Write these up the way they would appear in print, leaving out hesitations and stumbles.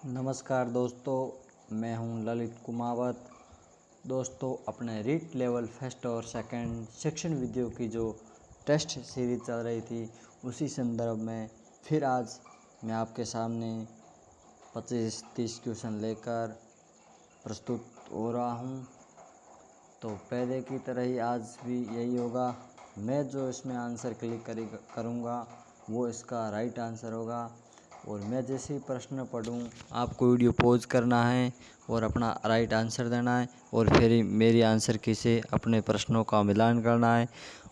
नमस्कार दोस्तों, मैं हूं ललित कुमावत। दोस्तों, अपने रीट लेवल फर्स्ट और सेकंड सेक्शन वीडियो की जो टेस्ट सीरीज चल रही थी उसी संदर्भ में फिर आज मैं आपके सामने 25-30 क्वेश्चन लेकर प्रस्तुत हो रहा हूं। तो पहले की तरह ही आज भी यही होगा। मैं जो इसमें आंसर क्लिक करूँगा वो इसका राइट आंसर होगा। और मैं जैसे ही प्रश्न पढ़ूँ आपको वीडियो पॉज करना है और अपना राइट आंसर देना है और फिर मेरी आंसर की से अपने प्रश्नों का मिलान करना है।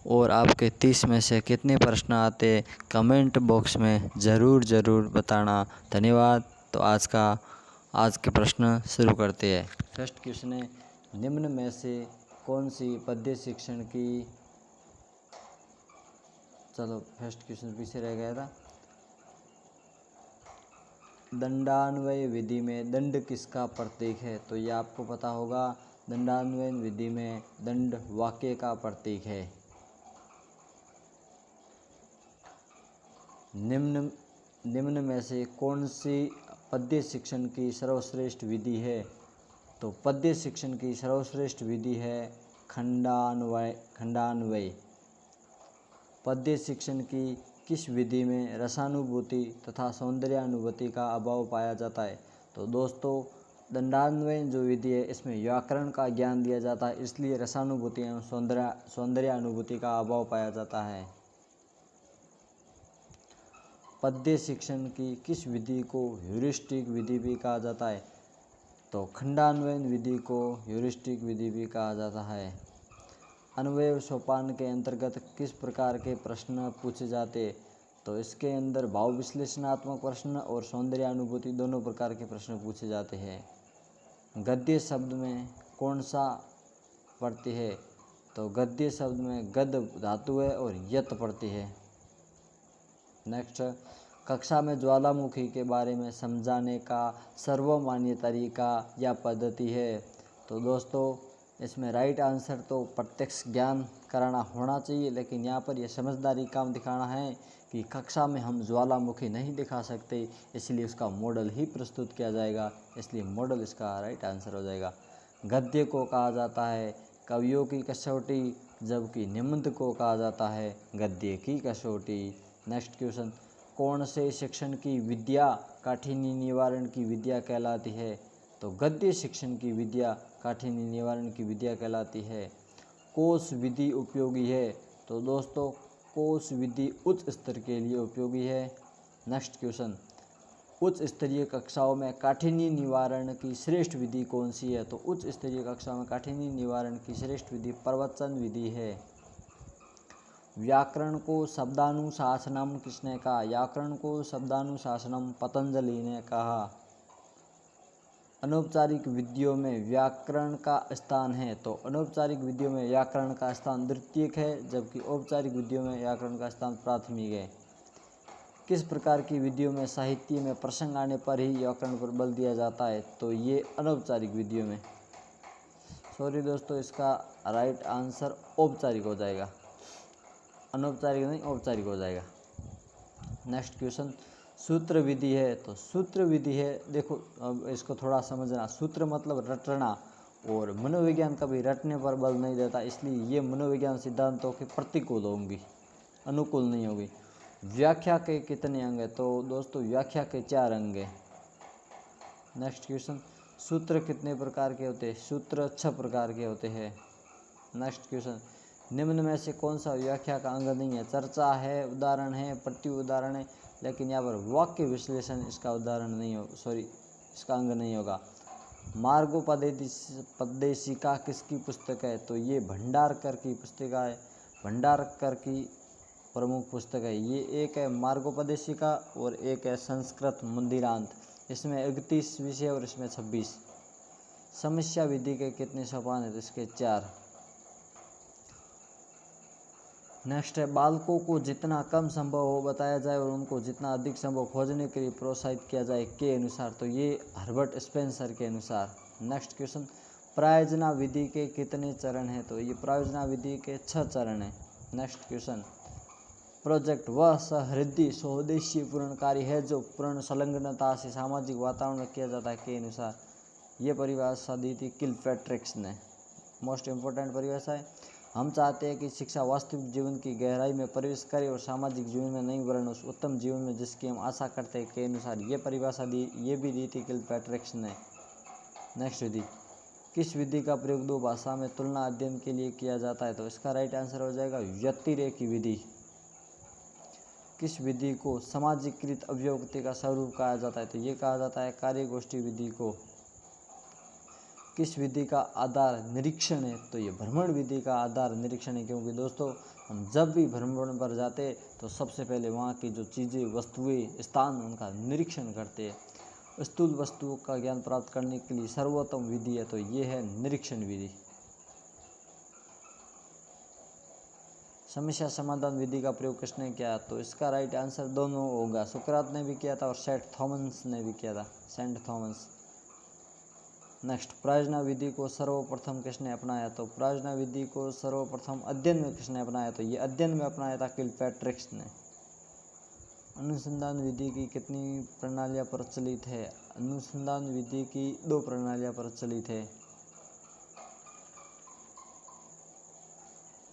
और आपके 30 में से कितने प्रश्न आते कमेंट बॉक्स में ज़रूर बताना। धन्यवाद। तो आज के प्रश्न शुरू करते हैं। फर्स्ट क्वेश्चन है, निम्न में से कौन सी पद्य शिक्षण की फर्स्ट क्वेश्चन पीछे रह गया था। दंडान्वय विधि में दंड किसका प्रतीक है? तो ये आपको पता होगा। दंडान्वय विधि में दंड वाक्य का प्रतीक है। निम्न में से कौन सी पद्य शिक्षण की सर्वश्रेष्ठ विधि है? तो पद्य शिक्षण की सर्वश्रेष्ठ विधि है खंडान्वय। पद्य शिक्षण की किस विधि में रसानुभूति तथा सौंदर्यानुभूति का अभाव पाया जाता है? तो दोस्तों, दंडान्वय जो विधि है इसमें व्याकरण का ज्ञान दिया जाता है, इसलिए रसानुभूति एवं सौंदर्यानुभूति का अभाव पाया जाता है। पद्य शिक्षण की किस विधि को ह्यूरिस्टिक विधि भी कहा जाता है? तो खंडान्वय विधि को ह्यूरिस्टिक विधि भी कहा जाता है। अन्वय सोपान के अंतर्गत किस प्रकार के प्रश्न पूछे जाते? तो इसके अंदर भाव विश्लेषणात्मक प्रश्न और सौंदर्यानुभूति दोनों प्रकार के प्रश्न पूछे जाते हैं। गद्य शब्द में कौन सा पड़ती है? तो गद्य शब्द में गद धातु है और यत पड़ती है। नेक्स्ट, कक्षा में ज्वालामुखी के बारे में समझाने का सर्वमान्य तरीका या पद्धति है? तो दोस्तों, इसमें राइट आंसर तो प्रत्यक्ष ज्ञान कराना होना चाहिए, लेकिन यहाँ पर यह समझदारी काम दिखाना है कि कक्षा में हम ज्वालामुखी नहीं दिखा सकते, इसलिए उसका मॉडल ही प्रस्तुत किया जाएगा, इसलिए मॉडल इसका राइट आंसर हो जाएगा। गद्य को कहा जाता है कवियों की कसौटी, जबकि निबंध को कहा जाता है गद्य की कसौटी। नेक्स्ट क्वेश्चन, कौन से शिक्षण की विद्या काठिन्य निवारण की विद्या कहलाती है? तो गद्य शिक्षण की विद्या काठिन्य निवारण की विद्या कहलाती है। कोश विधि उपयोगी है? तो दोस्तों, कोश विधि उच्च स्तर के लिए उपयोगी है। नेक्स्ट क्वेश्चन, उच्च स्तरीय कक्षाओं में काठिन्य निवारण की श्रेष्ठ विधि कौन सी है? तो उच्च स्तरीय कक्षाओं में काठिन्य निवारण की श्रेष्ठ विधि प्रवचन विधि है। व्याकरण को शब्दानुशासनम किसने कहा? व्याकरण को शब्दानुशासनम पतंजलि ने कहा। अनौपचारिक विधियों में व्याकरण का स्थान है? तो अनौपचारिक विधियों में व्याकरण का स्थान द्वितीयक है, जबकि औपचारिक विधियों में व्याकरण का स्थान प्राथमिक है। किस प्रकार की विधियों में साहित्य में प्रसंग आने पर ही व्याकरण पर बल दिया जाता है? तो ये अनौपचारिक विधियों में। सॉरी दोस्तों, इसका राइट आंसर औपचारिक हो जाएगा, अनौपचारिक नहीं औपचारिक हो जाएगा। नेक्स्ट क्वेश्चन, सूत्र विधि है? तो सूत्र विधि है, देखो अब इसको थोड़ा समझना। सूत्र मतलब रटना, और मनोविज्ञान कभी रटने पर बल नहीं देता, इसलिए ये मनोविज्ञान सिद्धांतों के प्रतिकूल होंगी, अनुकूल नहीं होगी। व्याख्या के कितने अंग हैं? तो दोस्तों, व्याख्या के 4 अंग हैं। नेक्स्ट क्वेश्चन, सूत्र कितने प्रकार के होते हैं? सूत्र 6 प्रकार के होते हैं। नेक्स्ट क्वेश्चन, निम्न में से कौन सा व्याख्या का अंग नहीं है? चर्चा है, उदाहरण है, प्रति उदाहरण है, लेकिन यहाँ पर वाक्य विश्लेषण इसका उदाहरण नहीं हो, इसका अंग नहीं होगा। मार्गोपदेशिका किसकी पुस्तक है? तो ये भंडारकर की पुस्तिका है, भंडारकर की प्रमुख पुस्तक है। ये एक है मार्गोपदेशिका और एक है संस्कृत मंदिरांत। इसमें 31 विषय और इसमें 26। समस्या विधि के कितने सोपान है? तो इसके 4। नेक्स्ट है, बालकों को जितना कम संभव हो बताया जाए और उनको जितना अधिक संभव खोजने के लिए प्रोत्साहित किया जाए के अनुसार? तो ये हर्बर्ट स्पेंसर के अनुसार। नेक्स्ट क्वेश्चन, प्रायोजना विधि के कितने चरण हैं? तो ये प्रायोजना विधि के 6 चरण हैं। नेक्स्ट क्वेश्चन, प्रोजेक्ट वह सहृदय स्वदेशी पूर्ण कार्य है जो पूर्ण संलग्नता से सामाजिक वातावरण में किया जाता है के अनुसार। ये परिभाषा दी थी किलपैट्रिक्स ने। मोस्ट इम्पोर्टेंट परिभाषा है। हम चाहते हैं कि शिक्षा वास्तविक जीवन की गहराई में प्रवेश करे और सामाजिक जीवन में नहीं वरन उस उत्तम जीवन में जिसकी हम आशा करते हैं के अनुसार। ये परिभाषा ये भी दी थी किलपैट्रिक्स ने। नेक्स्ट विधि, किस विधि का प्रयोग दो भाषा में तुलना अध्ययन के लिए किया जाता है? तो इसका राइट आंसर हो जाएगा व्यतिरेकी विधि। किस विधि को सामाजिकृत अभिव्यक्ति का स्वरूप कहा जाता है? तो ये कहा जाता है कार्यगोष्ठी विधि को। किस विधि का आधार निरीक्षण है? तो ये भ्रमण विधि का आधार निरीक्षण है, क्योंकि दोस्तों हम जब भी भ्रमण पर जाते हैं तो सबसे पहले वहाँ की जो चीज़ें, वस्तुएं, स्थान, उनका निरीक्षण करते हैं। स्थूल वस्तुओं का ज्ञान प्राप्त करने के लिए सर्वोत्तम विधि है तो ये है निरीक्षण विधि। समस्या समाधान विधि का प्रयोग किसने किया? तो इसका राइट आंसर दोनों होगा। सुकरात ने भी किया था और सेंट थॉमस ने भी किया था, सेंट थॉमस। नेक्स्ट, प्रार्थना विधि को सर्वप्रथम किसने अपनाया? तो प्रार्थना विधि को सर्वप्रथम अध्ययन में किसने अपनाया? तो ये अध्ययन में अपनाया था किलपैट्रिक्स ने। अनुसंधान विधि की कितनी प्रणालियाँ प्रचलित है? अनुसंधान विधि की 2 प्रणालियाँ प्रचलित है।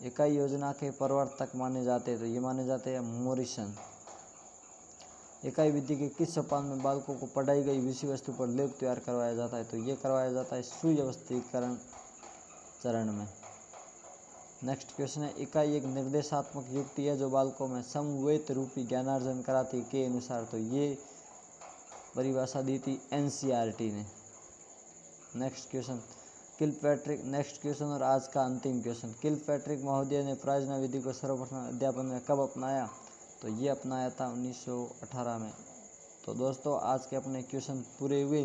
इकाई योजना के प्रवर्तक माने जाते हैं तो ये माने जाते हैं मॉरिसन। इकाई विधि के किस सोपान में बालकों को पढ़ाई गई विषय वस्तु पर लेख तैयार करवाया जाता है? तो ये करवाया जाता है सुव्यवस्थीकरण चरण में। नेक्स्ट क्वेश्चन है, इकाई एक निर्देशात्मक युक्ति है जो बालकों में समवेत रूपी ज्ञानार्जन कराती के अनुसार। तो ये परिभाषा दी थी एनसीईआरटी ने। नेक्स्ट क्वेश्चन और आज का अंतिम क्वेश्चन, किलपैट्रिक महोदय ने प्रार्थना विधि को सर्वप्रथम अध्यापन में कब अपनाया? तो ये अपनाया था 1918 में। तो दोस्तों आज के अपने क्वेश्चन पूरे हुए।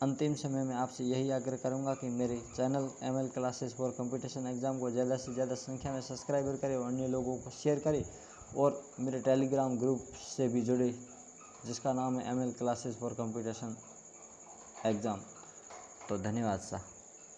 अंतिम समय में आपसे यही आग्रह करूंगा कि मेरे channel ML classes for competition exam को ज़्यादा से ज़्यादा संख्या में सब्सक्राइबर करें और अन्य लोगों को शेयर करें, और मेरे टेलीग्राम ग्रुप से भी जुड़े जिसका नाम है ML classes for competition exam. तो धन्यवाद साहब।